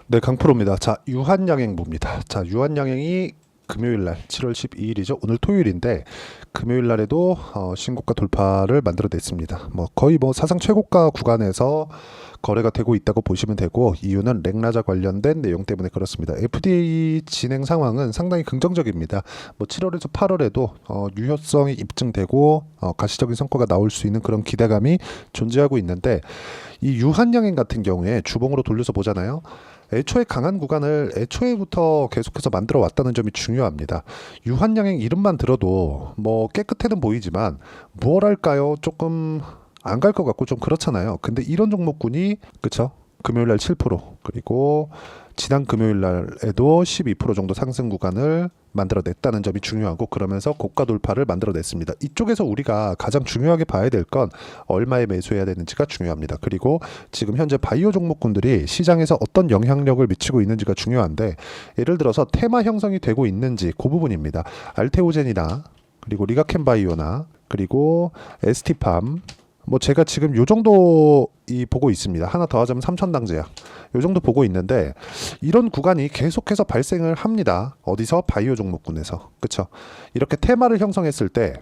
네, 강프로입니다. 자, 유한양행부입니다. 자, 유한양행이 금요일날 7월 12일이죠. 오늘 토요일인데 금요일날에도 신고가 돌파를 만들어냈습니다. 거의 사상 최고가 구간에서 거래가 되고 있다고 보시면 되고, 이유는 렉라자 관련된 내용 때문에 그렇습니다. FDA 진행 상황은 상당히 긍정적입니다. 7월에서 8월에도 유효성이 입증되고 가시적인 성과가 나올 수 있는 그런 기대감이 존재하고 있는데, 이 유한양행 같은 경우에 주봉으로 돌려서 보잖아요. 애초에 강한 구간을 애초에부터 계속해서 만들어 왔다는 점이 중요합니다. 유한양행 이름만 들어도 깨끗해는 보이지만 무엇할까요? 조금 안 갈 것 같고 좀 그렇잖아요. 근데 이런 종목군이 그쵸? 금요일날 7%, 그리고 지난 금요일날에도 12% 정도 상승 구간을 만들어냈다는 점이 중요하고, 그러면서 고가 돌파를 만들어냈습니다. 이쪽에서 우리가 가장 중요하게 봐야 될 건 얼마에 매수해야 되는지가 중요합니다. 그리고 지금 현재 바이오 종목군들이 시장에서 어떤 영향력을 미치고 있는지가 중요한데, 예를 들어서 테마 형성이 되고 있는지 그 부분입니다. 알테오젠이나 그리고 리가켄바이오나 그리고 ST팜, 제가 지금 요 정도 보고 있습니다. 하나 더 하자면 삼천당제약, 요 정도 보고 있는데, 이런 구간이 계속해서 발생을 합니다. 어디서? 바이오 종목군에서. 그쵸? 이렇게 테마를 형성했을 때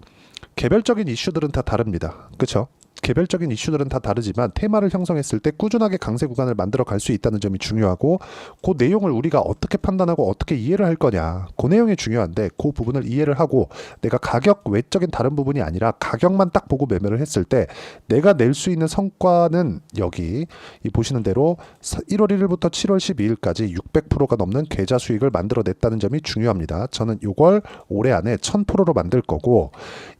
개별적인 이슈들은 다 다릅니다. 그쵸? 개별적인 이슈들은 다 다르지만 테마를 형성했을 때 꾸준하게 강세 구간을 만들어 갈 수 있다는 점이 중요하고, 그 내용을 우리가 어떻게 판단하고 어떻게 이해를 할 거냐, 그 내용이 중요한데, 그 부분을 이해를 하고 내가 가격 외적인 다른 부분이 아니라 가격만 딱 보고 매매를 했을 때 내가 낼 수 있는 성과는 여기 이 보시는 대로 1월 1일부터 7월 12일까지 600%가 넘는 계좌 수익을 만들어냈다는 점이 중요합니다. 저는 이걸 올해 안에 1000%로 만들 거고,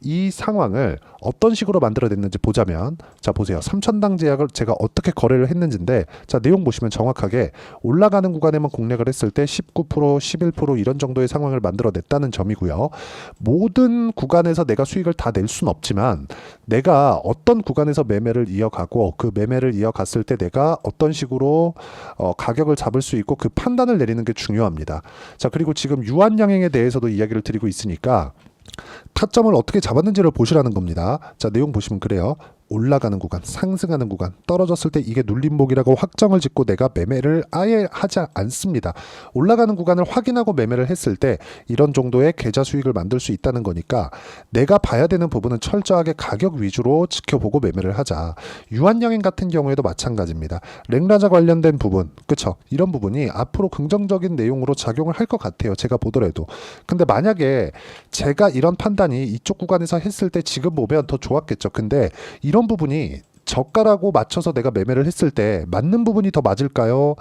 이 상황을 어떤 식으로 만들어냈는지 보자면, 자 보세요. 삼천당 제약을 제가 어떻게 거래를 했는지인데, 자 내용 보시면 정확하게 올라가는 구간에만 공략을 했을 때 19%, 11% 이런 정도의 상황을 만들어냈다는 점이고요. 모든 구간에서 내가 수익을 다 낼 수는 없지만, 내가 어떤 구간에서 매매를 이어가고 그 매매를 이어갔을 때 내가 어떤 식으로 가격을 잡을 수 있고 그 판단을 내리는 게 중요합니다. 자, 그리고 지금 유한양행에 대해서도 이야기를 드리고 있으니까 타점을 어떻게 잡았는지를 보시라는 겁니다. 자, 내용 보시면 그래요. 올라가는 구간, 상승하는 구간, 떨어졌을 때 이게 눌림목이라고 확정을 짓고 내가 매매를 아예 하지 않습니다. 올라가는 구간을 확인하고 매매를 했을 때 이런 정도의 계좌 수익을 만들 수 있다는 거니까, 내가 봐야 되는 부분은 철저하게 가격 위주로 지켜보고 매매를 하자. 유한양행 같은 경우에도 마찬가지입니다. 렉라자 관련된 부분, 그쵸? 이런 부분이 앞으로 긍정적인 내용으로 작용을 할 것 같아요. 제가 보더라도. 근데 만약에 제가 이런 판단이 이쪽 구간에서 했을 때 지금 보면 더 좋았겠죠. 근데 이런 부분이 저가라고 맞춰서 내가 매매를 했을 때 맞는 부분이 더 맞을까요?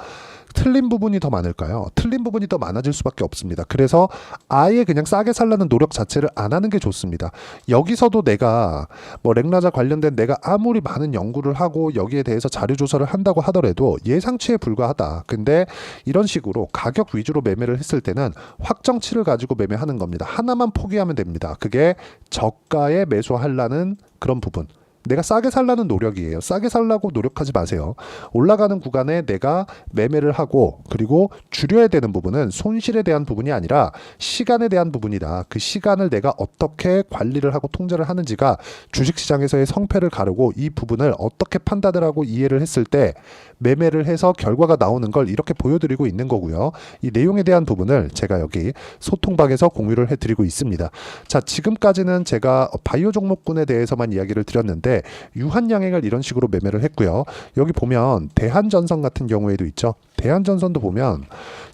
틀린 부분이 더 많을까요? 틀린 부분이 더 많아질 수밖에 없습니다. 그래서 아예 그냥 싸게 살라는 노력 자체를 안 하는 게 좋습니다. 여기서도 내가 렉라자 관련된 내가 아무리 많은 연구를 하고 여기에 대해서 자료 조사를 한다고 하더라도 예상치에 불과하다. 근데 이런 식으로 가격 위주로 매매를 했을 때는 확정치를 가지고 매매하는 겁니다. 하나만 포기하면 됩니다. 그게 저가에 매수하려는 그런 부분. 내가 싸게 살라는 노력이에요. 싸게 살라고 노력하지 마세요. 올라가는 구간에 내가 매매를 하고, 그리고 줄여야 되는 부분은 손실에 대한 부분이 아니라 시간에 대한 부분이다. 그 시간을 내가 어떻게 관리를 하고 통제를 하는지가 주식시장에서의 성패를 가르고, 이 부분을 어떻게 판단을 하고 이해를 했을 때 매매를 해서 결과가 나오는 걸 이렇게 보여드리고 있는 거고요. 이 내용에 대한 부분을 제가 여기 소통방에서 공유를 해드리고 있습니다. 자, 지금까지는 제가 바이오 종목군에 대해서만 이야기를 드렸는데, 유한양행을 이런 식으로 매매를 했고요. 여기 보면 대한전선 같은 경우에도 있죠. 대한전선도 보면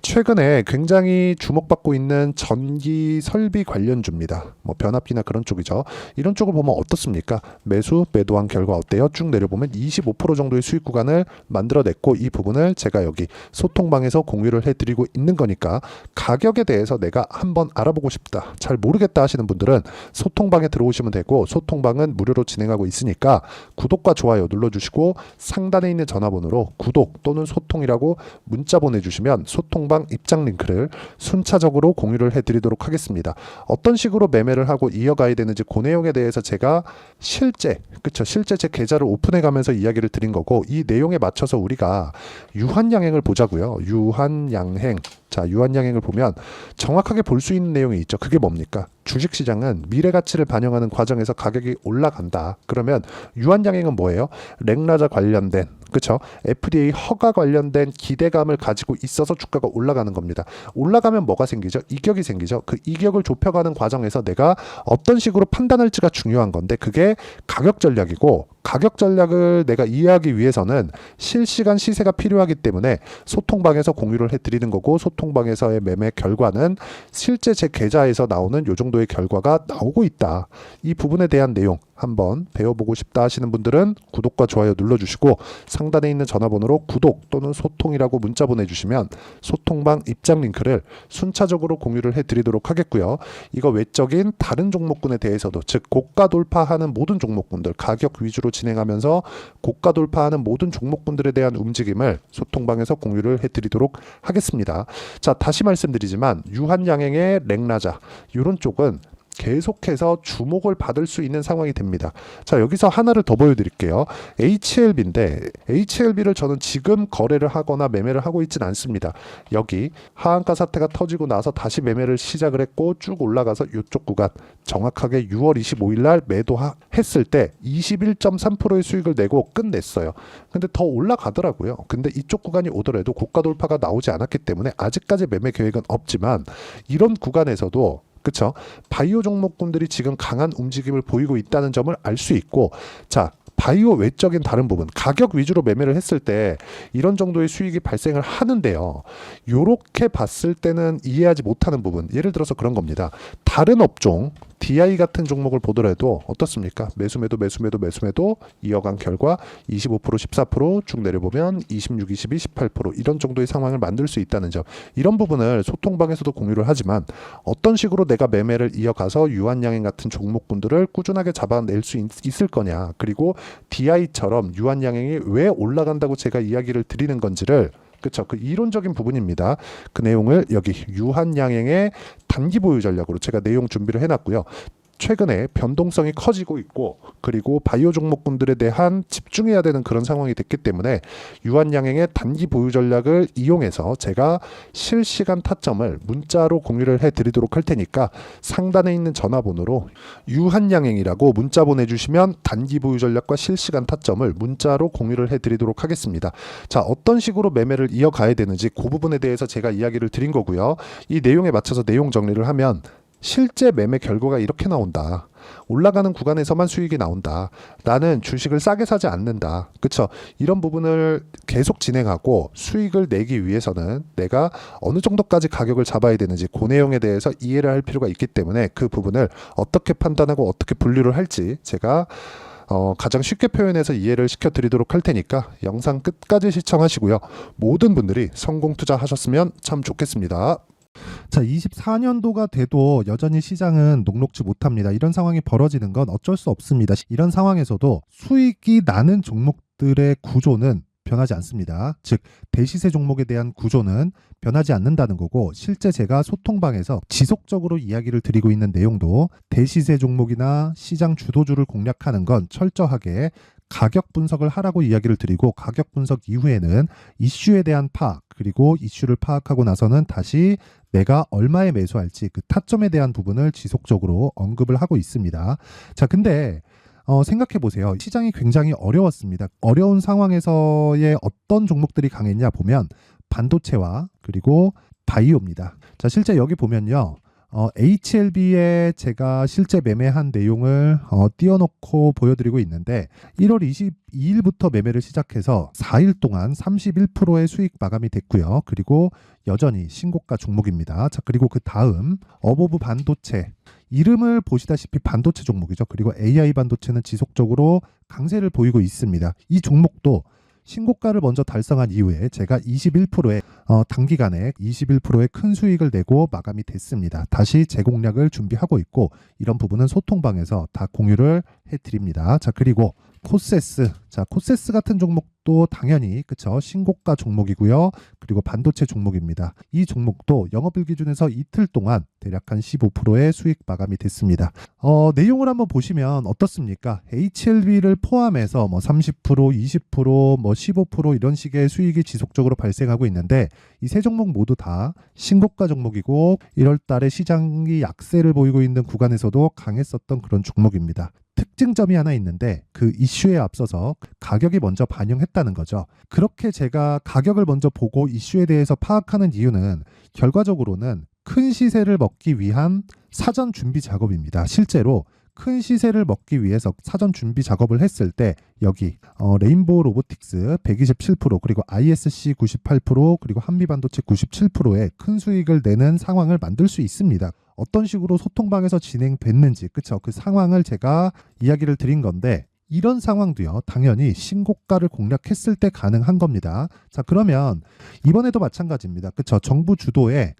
최근에 굉장히 주목받고 있는 전기 설비 관련주입니다. 변압기나 그런 쪽이죠. 이런 쪽을 보면 어떻습니까? 매도한 결과 어때요? 쭉 내려보면 25% 정도의 수익 구간을 만들어냈고, 이 부분을 제가 여기 소통방에서 공유를 해드리고 있는 거니까, 가격에 대해서 내가 한번 알아보고 싶다, 잘 모르겠다 하시는 분들은 소통방에 들어오시면 되고, 소통방은 무료로 진행하고 있으니까 구독과 좋아요 눌러주시고, 상단에 있는 전화번호로 구독 또는 소통이라고 문자 보내주시면 소통방 입장 링크를 순차적으로 공유를 해드리도록 하겠습니다. 어떤 식으로 매매를 하고 이어가야 되는지 그 내용에 대해서 제가 실제 제 계좌를 오픈해 가면서 이야기를 드린 거고, 이 내용에 맞춰서 우리가 유한양행을 보자고요. 유한양행. 자, 유한양행을 보면 정확하게 볼 수 있는 내용이 있죠. 그게 뭡니까? 주식시장은 미래가치를 반영하는 과정에서 가격이 올라간다. 그러면 유한양행은 뭐예요? 렉라자 관련된 그렇죠? FDA 허가 관련된 기대감을 가지고 있어서 주가가 올라가는 겁니다. 올라가면 뭐가 생기죠? 이격이 생기죠. 그 이격을 좁혀가는 과정에서 내가 어떤 식으로 판단할지가 중요한 건데 그게 가격 전략이고 가격 전략을 내가 이해하기 위해서는 실시간 시세가 필요하기 때문에 소통방에서 공유를 해드리는 거고 소통방에서의 매매 결과는 실제 제 계좌에서 나오는 요 정도의 결과가 나오고 있다. 이 부분에 대한 내용 한번 배워보고 싶다 하시는 분들은 구독과 좋아요 눌러주시고 상단에 있는 전화번호로 구독 또는 소통이라고 문자 보내주시면 소통방 입장 링크를 순차적으로 공유를 해드리도록 하겠고요. 이거 외적인 다른 종목군에 대해서도 즉 고가 돌파하는 모든 종목군들 가격 위주로 진행하면서 고가 돌파하는 모든 종목군들에 대한 움직임을 소통방에서 공유를 해드리도록 하겠습니다. 자, 다시 말씀드리지만 유한양행의 랭라자 이런 쪽은 계속해서 주목을 받을 수 있는 상황이 됩니다. 자, 여기서 하나를 더 보여드릴게요. HLB인데 HLB를 저는 지금 거래를 하거나 매매를 하고 있진 않습니다. 여기 하한가 사태가 터지고 나서 다시 매매를 시작을 했고 쭉 올라가서 이쪽 구간 정확하게 6월 25일 날 매도했을 때 21.3%의 수익을 내고 끝냈어요. 근데 더 올라가더라고요. 근데 이쪽 구간이 오더라도 고가 돌파가 나오지 않았기 때문에 아직까지 매매 계획은 없지만 이런 구간에서도 그쵸? 바이오 종목군들이 지금 강한 움직임을 보이고 있다는 점을 알 수 있고 자 바이오 외적인 다른 부분 가격 위주로 매매를 했을 때 이런 정도의 수익이 발생을 하는데요. 요렇게 봤을 때는 이해하지 못하는 부분 예를 들어서 그런 겁니다. 다른 업종 DI 같은 종목을 보더라도 어떻습니까? 매수매도 이어간 결과 25% 14%쭉 내려보면 26, 22, 18% 이런 정도의 상황을 만들 수 있다는 점 이런 부분을 소통방에서도 공유를 하지만 어떤 식으로 내가 매매를 이어가서 유한양행 같은 종목군들을 꾸준하게 잡아낼 수 있을 거냐 그리고 DI처럼 유한양행이 왜 올라간다고 제가 이야기를 드리는 건지를 그쵸. 그 이론적인 부분입니다. 그 내용을 여기 유한양행의 단기 보유 전략으로 제가 내용 준비를 해놨고요. 최근에 변동성이 커지고 있고 그리고 바이오 종목군들에 대한 집중해야 되는 그런 상황이 됐기 때문에 유한양행의 단기 보유 전략을 이용해서 제가 실시간 타점을 문자로 공유를 해드리도록 할 테니까 상단에 있는 전화번호로 유한양행이라고 문자 보내주시면 단기 보유 전략과 실시간 타점을 문자로 공유를 해드리도록 하겠습니다. 자, 어떤 식으로 매매를 이어가야 되는지 그 부분에 대해서 제가 이야기를 드린 거고요. 이 내용에 맞춰서 내용 정리를 하면 실제 매매 결과가 이렇게 나온다. 올라가는 구간에서만 수익이 나온다. 나는 주식을 싸게 사지 않는다. 그쵸? 이런 부분을 계속 진행하고 수익을 내기 위해서는 내가 어느 정도까지 가격을 잡아야 되는지 그 내용에 대해서 이해를 할 필요가 있기 때문에 그 부분을 어떻게 판단하고 어떻게 분류를 할지 제가 가장 쉽게 표현해서 이해를 시켜드리도록 할 테니까 영상 끝까지 시청하시고요. 모든 분들이 성공 투자하셨으면 참 좋겠습니다. 자, 24년도가 돼도 여전히 시장은 녹록지 못합니다. 이런 상황이 벌어지는 건 어쩔 수 없습니다. 이런 상황에서도 수익이 나는 종목들의 구조는 변하지 않습니다. 즉 대시세 종목에 대한 구조는 변하지 않는다는 거고 실제 제가 소통방에서 지속적으로 이야기를 드리고 있는 내용도 대시세 종목이나 시장 주도주를 공략하는 건 철저하게 가격 분석을 하라고 이야기를 드리고 가격 분석 이후에는 이슈에 대한 파악 그리고 이슈를 파악하고 나서는 다시 내가 얼마에 매수할지 그 타점에 대한 부분을 지속적으로 언급을 하고 있습니다. 자, 근데 생각해 보세요. 시장이 굉장히 어려웠습니다. 어려운 상황에서의 어떤 종목들이 강했냐 보면 반도체와 그리고 바이오입니다. 자, 실제 여기 보면요. HLB에 제가 실제 매매한 내용을 띄워놓고 보여드리고 있는데 1월 22일부터 매매를 시작해서 4일 동안 31%의 수익 마감이 됐고요. 그리고 여전히 신고가 종목입니다. 자, 그리고 그 다음 어보브 반도체 이름을 보시다시피 반도체 종목이죠. 그리고 AI 반도체는 지속적으로 강세를 보이고 있습니다. 이 종목도 신고가를 먼저 달성한 이후에 제가 21%의 단기간에 21%의 큰 수익을 내고 마감이 됐습니다. 다시 재공략을 준비하고 있고 이런 부분은 소통방에서 다 공유를 해드립니다. 자, 그리고 코세스. 자, 코세스 같은 종목도 당연히 그쵸 신고가 종목이고요. 그리고 반도체 종목입니다. 이 종목도 영업일 기준에서 이틀 동안 대략 한 15%의 수익 마감이 됐습니다. 내용을 한번 보시면 어떻습니까? HLB를 포함해서 뭐 30%, 20%, 뭐 15% 이런 식의 수익이 지속적으로 발생하고 있는데 이 세 종목 모두 다 신고가 종목이고 1월 달에 시장이 약세를 보이고 있는 구간에서도 강했었던 그런 종목입니다. 특징점이 하나 있는데 그 이슈에 앞서서 가격이 먼저 반영했다는 거죠. 그렇게 제가 가격을 먼저 보고 이슈에 대해서 파악하는 이유는 결과적으로는 큰 시세를 먹기 위한 사전 준비 작업입니다. 실제로 큰 시세를 먹기 위해서 사전 준비 작업을 했을 때 여기 레인보우 로보틱스 127% 그리고 ISC 98% 그리고 한미반도체 97%의 큰 수익을 내는 상황을 만들 수 있습니다. 어떤 식으로 소통방에서 진행됐는지 그쵸? 그 상황을 제가 이야기를 드린 건데 이런 상황도요 당연히 신고가를 공략했을 때 가능한 겁니다. 자 그러면 이번에도 마찬가지입니다. 그쵸? 정부 주도의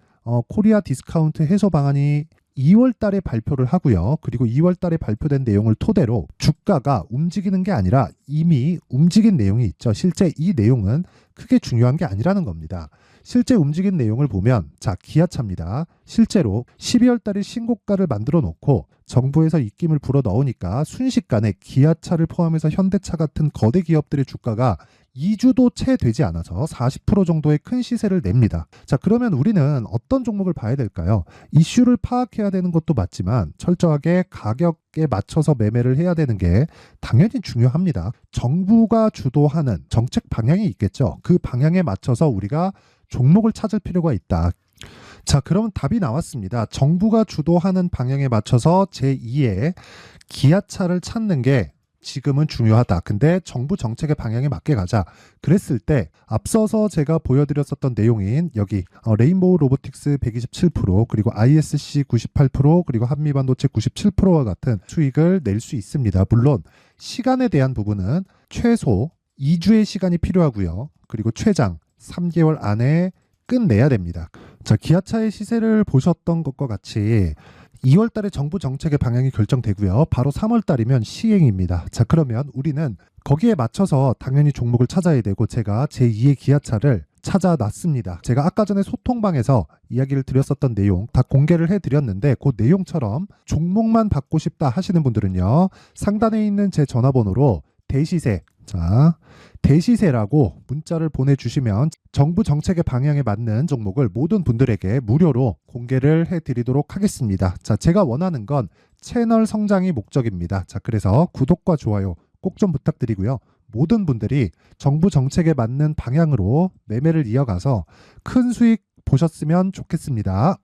코리아 디스카운트 해소 방안이 2월 달에 발표를 하고요. 그리고 2월 달에 발표된 내용을 토대로 주가가 움직이는 게 아니라 이미 움직인 내용이 있죠. 실제 이 내용은 크게 중요한 게 아니라는 겁니다. 실제 움직인 내용을 보면 자 기아차입니다. 실제로 12월 달에 신고가를 만들어 놓고 정부에서 입김을 불어 넣으니까 순식간에 기아차를 포함해서 현대차 같은 거대 기업들의 주가가 2주도 채 되지 않아서 40% 정도의 큰 시세를 냅니다. 자, 그러면 우리는 어떤 종목을 봐야 될까요? 이슈를 파악해야 되는 것도 맞지만 철저하게 가격에 맞춰서 매매를 해야 되는 게 당연히 중요합니다. 정부가 주도하는 정책 방향이 있겠죠. 그 방향에 맞춰서 우리가 종목을 찾을 필요가 있다. 자, 그러면 답이 나왔습니다. 정부가 주도하는 방향에 맞춰서 제2의 기아차를 찾는 게 지금은 중요하다. 근데 정부 정책의 방향에 맞게 가자. 그랬을 때 앞서서 제가 보여드렸었던 내용인 여기 레인보우 로보틱스 127% 그리고 ISC 98% 그리고 한미반도체 97%와 같은 수익을 낼 수 있습니다. 물론 시간에 대한 부분은 최소 2주의 시간이 필요하고요. 그리고 최장 3개월 안에 끝내야 됩니다. 자, 기아차의 시세를 보셨던 것과 같이 2월 달에 정부 정책의 방향이 결정되고요. 바로 3월 달이면 시행입니다. 자, 그러면 우리는 거기에 맞춰서 당연히 종목을 찾아야 되고 제가 제2의 기아차를 찾아놨습니다. 제가 아까 전에 소통방에서 이야기를 드렸었던 내용 다 공개를 해드렸는데 그 내용처럼 종목만 받고 싶다 하시는 분들은요. 상단에 있는 제 전화번호로 대시세 자, 대시세라고 문자를 보내주시면 정부 정책의 방향에 맞는 종목을 모든 분들에게 무료로 공개를 해드리도록 하겠습니다. 자, 제가 원하는 건 채널 성장이 목적입니다. 자, 그래서 구독과 좋아요 꼭 좀 부탁드리고요. 모든 분들이 정부 정책에 맞는 방향으로 매매를 이어가서 큰 수익 보셨으면 좋겠습니다.